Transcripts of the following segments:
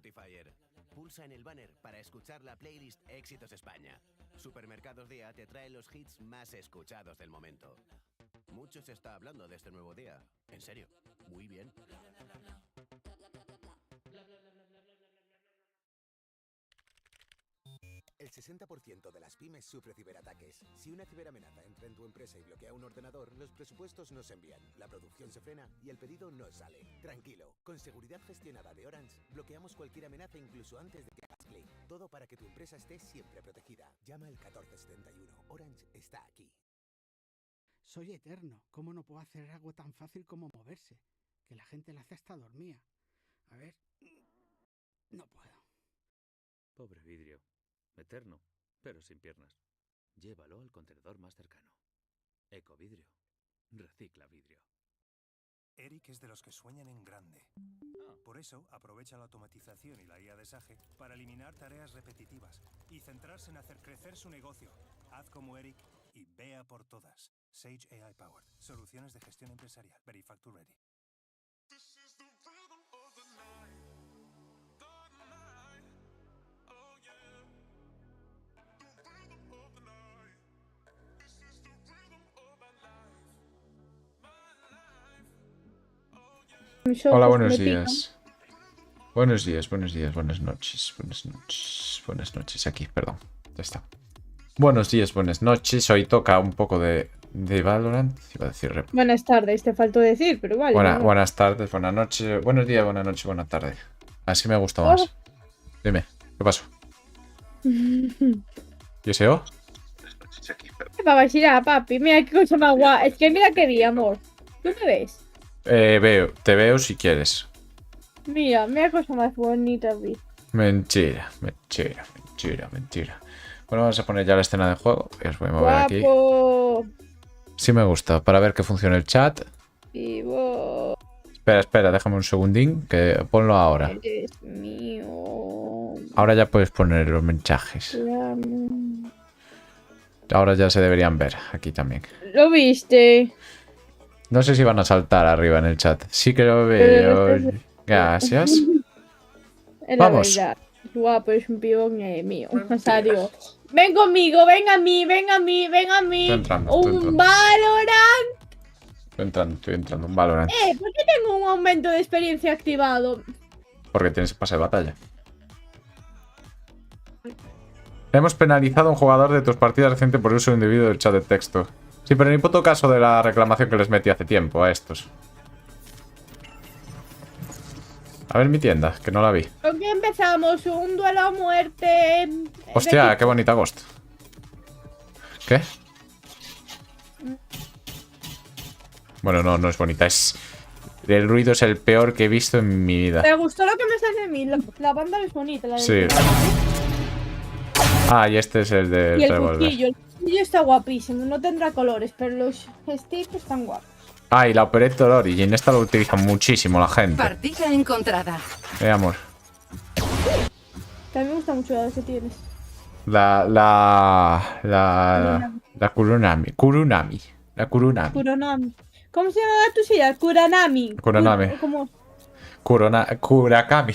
Spotifyer. Pulsa en el banner para escuchar la playlist Éxitos España. Supermercados Día te trae los hits más escuchados del momento. Mucho se está hablando de este nuevo día. En serio, muy bien. El 60% de las pymes sufre ciberataques. Si una ciberamenaza entra en tu empresa y bloquea un ordenador, los presupuestos no se envían, la producción se frena y el pedido no sale. Tranquilo, con seguridad gestionada de Orange, bloqueamos cualquier amenaza incluso antes de que hagas clic. Todo para que tu empresa esté siempre protegida. Llama al 1471. Orange está aquí. Soy eterno. ¿Cómo no puedo hacer algo tan fácil como moverse? Que la gente lo hace hasta dormida. A ver... No puedo. Pobre vidrio. Eterno, pero sin piernas. Llévalo al contenedor más cercano. Ecovidrio. Recicla vidrio. Eric es de los que sueñan en grande. Por eso, aprovecha la automatización y la IA de Sage para eliminar tareas repetitivas y centrarse en hacer crecer su negocio. Haz como Eric y vea por todas. Sage AI Powered. Soluciones de gestión empresarial. Verifacture Ready. Hola, buenos días. Buenos días, buenos días, buenas noches, buenas noches, aquí, perdón, ya está. Buenos días, buenas noches, hoy toca un poco de Valorant, iba a decir... Buenas tardes, te faltó decir, pero vale. Buenas tardes, buenas noches, buenos días, buenas noches, buenas tardes. Así me gusta más. Dime, ¿qué pasó? ¿Y ese O? Papá, papi, mira qué cosa más guapa. Es que mira qué día, amor. ¿Tú me ves? Te veo si quieres. Mira qué cosa más bonita, vi. Mentira. Bueno, vamos a poner ya la escena de juego. Y os voy a mover aquí. Sí me gusta, para ver que funcione el chat. Vivo. Espera, déjame un segundín, que ponlo ahora. Eres mío. Ahora ya puedes poner los mensajes. Ahora ya se deberían ver aquí también. ¿Lo viste? No sé si van a saltar arriba en el chat. Sí que lo veo. Gracias. Vamos. Verdad. Guapo, es un pibón mío. O sea, digo, ven conmigo, ven a mí. Estoy entrando. Valorant. Estoy entrando, un Valorant. ¿Por qué tengo un aumento de experiencia activado? Porque tienes pase de batalla. Hemos penalizado a un jugador de tus partidas recientes por uso indebido del chat de texto. Sí, pero ni puto caso de la reclamación que les metí hace tiempo a estos. A ver mi tienda, que no la vi. ¿Con qué empezamos? Un duelo a muerte. Hostia, qué bonita Ghost. ¿Qué? Bueno, no es bonita, es... El ruido es el peor que he visto en mi vida. ¿Te gustó lo que me sale de mí? La banda es bonita, la de... Sí. Ah, y este es el de... Y el cuchillo está guapísimo, no tendrá colores, pero los sticks están guapos. Ah, y la Operator Origin, esta lo utiliza muchísimo la gente. Partida encontrada. Amor. También me gusta mucho la que tienes. La Kurunami. La Kurunami. ¿Cómo se llama tu silla? Kuranami. ¿Cómo? Kurakami.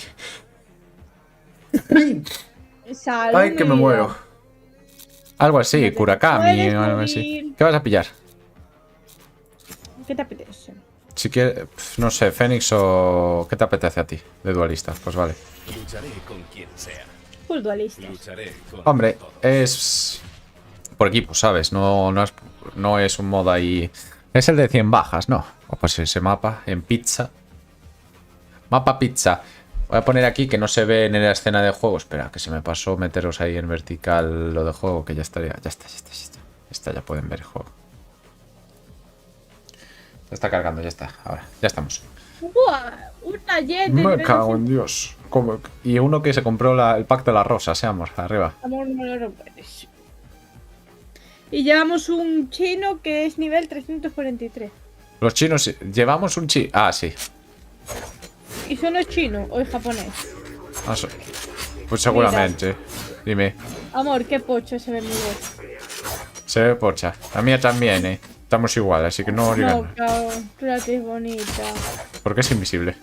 Salud. Ay, que me muero. Algo así, Kurakami o algo así. ¿Qué vas a pillar? ¿Qué te apetece? Si quieres, no sé, Fénix o... ¿Qué te apetece a ti de dualista? Pues vale. Lucharé con quien sea. Full dualista. Hombre, es... por equipo, ¿sabes? No es un modo ahí... Es el de 100 bajas, ¿no? O pues ese mapa en pizza. Mapa pizza. Voy a poner aquí que no se ve en la escena de juego. Espera, que se me pasó meteros ahí en vertical lo de juego, que ya estaría... Ya está. Esta ya pueden ver el juego. Ya está cargando, ya está. Ahora, ya estamos. ¡Buah! Una jet. Me cago en Dios. ¿Cómo? Y uno que se compró el pack de la rosa, amor, arriba. Amor, no lo rompes. Y llevamos un chino que es nivel 343. Los chinos... ¿Llevamos un chi? Ah, sí. ¿Y eso no es chino o es japonés? Ah, pues seguramente. Dime. Amor, qué pocho se ve mi voz. Se ve pocha. La mía también, Estamos igual, así que no digan. No, cabrón. Tú la que es bonita. Porque es invisible.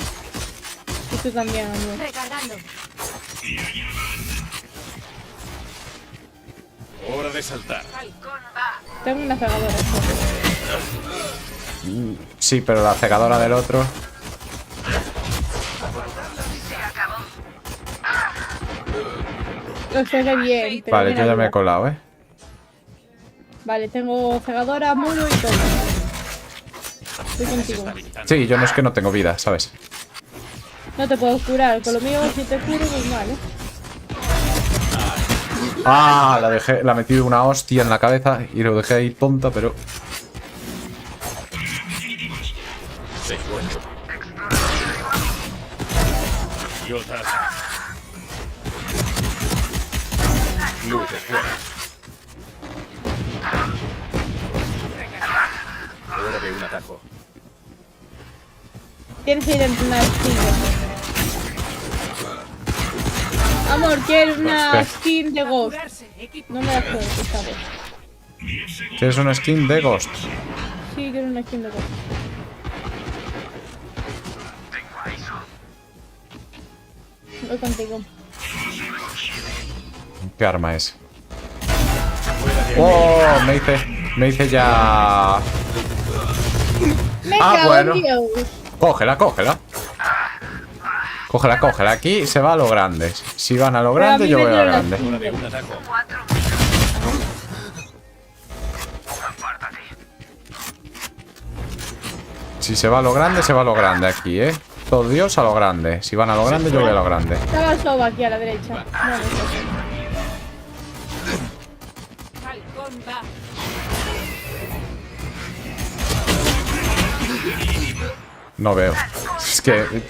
Y tú también, amor. Recargando. Hora de saltar. Tengo una cegadora. Sí, pero la cegadora del otro... Lo cegué bien. pero Vale, bien yo ya me he ayuda. colado, ¿eh? Vale, tengo cegadora, muro y todo. Estoy contigo. Sí, yo no es que no tengo vida, ¿sabes? No te puedo curar. Con lo mío, si te curo, pues mal, ¿eh? Ah, la metí una hostia en la cabeza y lo dejé ahí tonta, pero... Se encuentro. Yotas. Luces fuera. Hora de un atajo. Tienes que ir en una skin. Amor, quiero una skin de Ghost. No me la puedo, esta vez. ¿Quieres una skin de Ghost? Sí, quiero una skin de Ghost. Voy contigo. ¿Qué arma es? ¡Oh! Me hice ya... Me Ah, cago bueno. en Dios. Cógela, cógela. Cógela, cógela. Aquí se va a lo grande. Si van a lo Pero a grande, mí yo me voy a lo dio la grande. skin. Hora de un atajo. Si se va a lo grande, se va a lo grande aquí, ¿eh? Todo Dios a lo grande. Si van a lo grande, yo voy a lo grande. Estaba Soba aquí a la derecha. No, no está. No veo. Es que...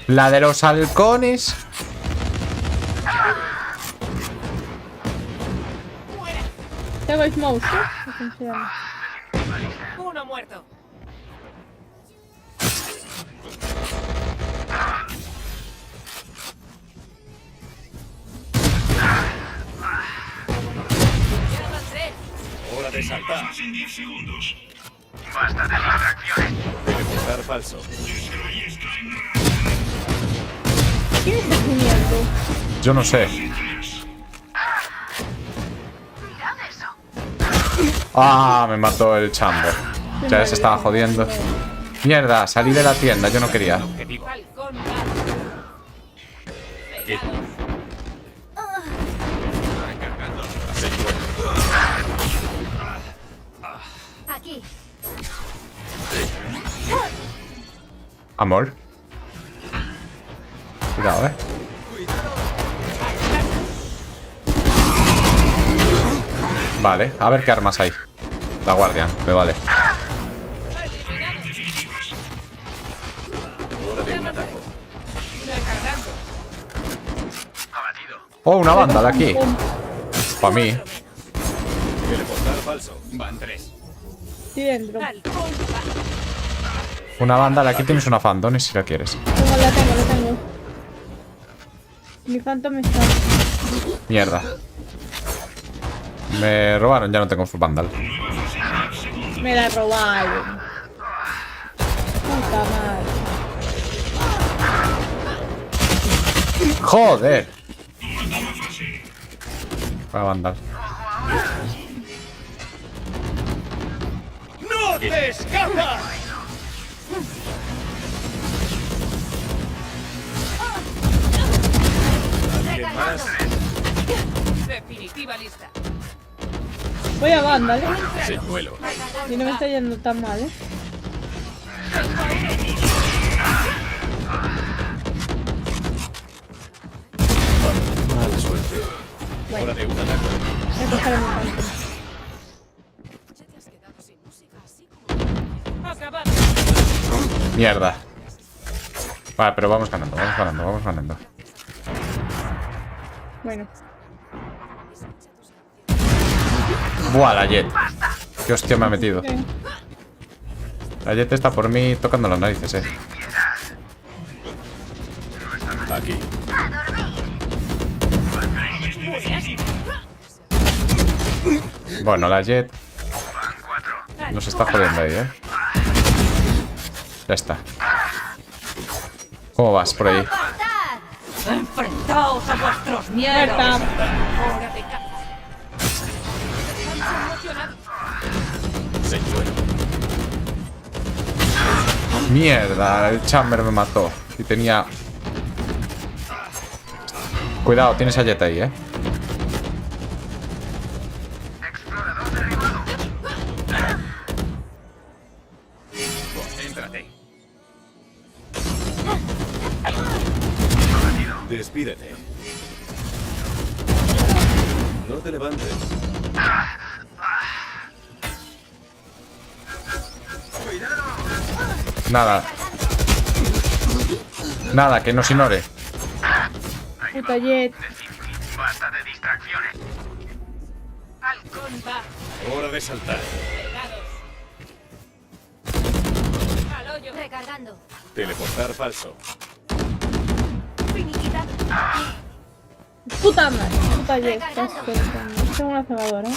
La de los halcones... Tengo smoke, ¿sí? ¿Cómo se llama? Uno muerto. Hora de saltar. Basta de distracciones. Ejecutar falso. ¿Quién está geniando? Yo no sé. Mirad eso. Ah, me mató el chamber. Ya se estaba jodiendo. Mierda, salí de la tienda, yo no quería. Objetivo. Halcón Se encuentro. Aquí. Amor. Cuidado, Vale, a ver qué armas hay. La guardia, me vale. Hora de un atajo. Abatido. Oh, una banda de aquí. Para mí. Teleportar falso. Van 3. Estoy dentro. Una banda de aquí tienes una Phantom si la quieres. La tengo. Mi Phantom está. Mierda. Me robaron, ya no tengo full vandal. Me la robaron. Puta madre. ¡Joder! Voy a vandal. ¡No te escapas! ¿Alguien más? Definitiva lista. Voy a Vandal, ¿eh? Señuelo. Y no me está yendo tan mal, ¿eh? Mala suerte. Hora de un ataque. Voy a coger a mi Phantom. Acabado. Mierda. Vale, pero vamos ganando. Bueno. Buah, la Jet. Qué hostia me ha metido. ¿Qué? La Jet está por mí tocando las narices, Aquí. Bueno, la Jet nos está jodiendo ahí, Ya está. ¿Cómo vas por ahí? Enfrentaos a vuestros miedos. Muerta. Hora de caza. Señuelo. Mierda, el Chamber me mató. Y tenía... Cuidado, tienes a Jet ahí, Explorador derribado. Concéntrate. Despídete. No te levantes. Nada. Nada, que nos ignore. Puta Jet. Basta de distracciones. Halcón bajo. Hora de saltar. Pegados. Al hoyo. Recargando. Teleportar falso. Finiquita. Puta madre. Puta Jet. Qué asco de coño. Tengo una cebadora.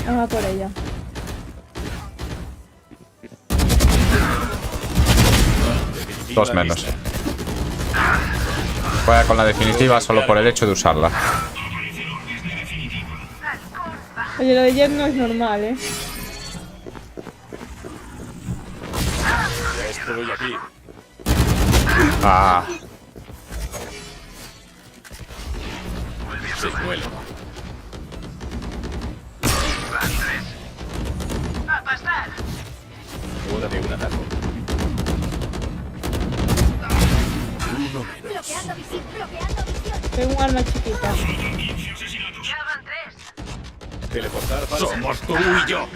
Vamos a por ella. Dos menos. Juega con la definitiva solo por el hecho de usarla. Oye, lo de Jet no es normal, Ya estoy aquí. Ah, Señuelo. A pasar. Hora de un ataque. Uno menos. Bloqueando visión. Bloqueando visión. Tengo un arma chiquita. Ya van 3. Teleportar falso. Somos tú y yo.